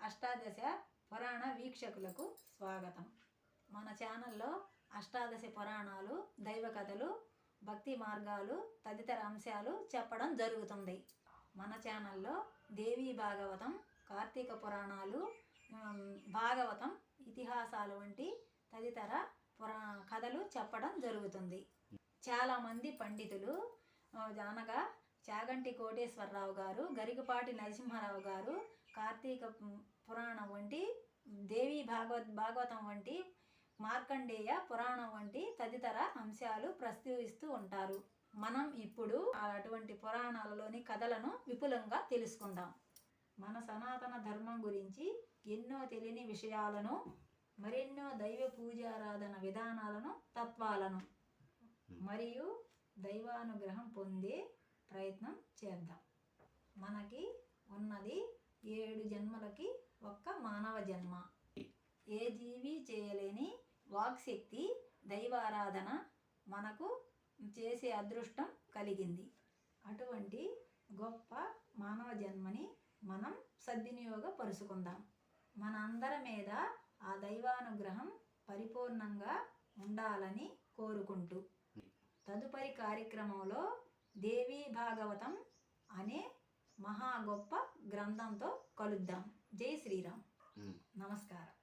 అష్టాదశ పురాణ వీక్షకులకు స్వాగతం. మన ఛానల్లో అష్టాదశ పురాణాలు, దైవ కథలు, భక్తి మార్గాలు తదితర అంశాలు చెప్పడం జరుగుతుంది. మన ఛానల్లో దేవీ భాగవతం, కార్తీక పురాణాలు, భాగవతం, ఇతిహాసాలు వంటి తదితర కథలు చెప్పడం జరుగుతుంది. చాలామంది పండితులు అనగా చాగంటి కోటేశ్వరరావు గారు, గరికపాటి నరసింహారావు గారు కార్తీక పురాణం వంటి, దేవీ భాగవతం వంటి, మార్కండేయ పురాణం వంటి తదితర అంశాలు ప్రస్తావిస్తూ ఉంటారు. మనం ఇప్పుడు అటువంటి పురాణాలలోని కథలను విపులంగా తెలుసుకుందాం. మన సనాతన ధర్మం గురించి ఎన్నో తెలియని విషయాలను, మరెన్నో దైవ పూజారాధన విధానాలను, తత్వాలను మరియు దైవానుగ్రహం పొందే ప్రయత్నం చేద్దాం. మనకి ఉన్నది 7 జన్మలకి ఒక్క మానవ జన్మ. ఏ జీవి చేయలేని వాక్శక్తి, దైవారాధన మనకు చేసే అదృష్టం కలిగింది. అటువంటి గొప్ప మానవ జన్మని మనం సద్వినియోగపరుచుకుందాం. మన అందరి మీద ఆ దైవానుగ్రహం పరిపూర్ణంగా ఉండాలని కోరుకుంటూ తదుపరి కార్యక్రమంలో దేవీ భాగవతం అనే మహా గొప్ప గ్రంథంతో కలుద్దాం. జై శ్రీరామ్. నమస్కారం.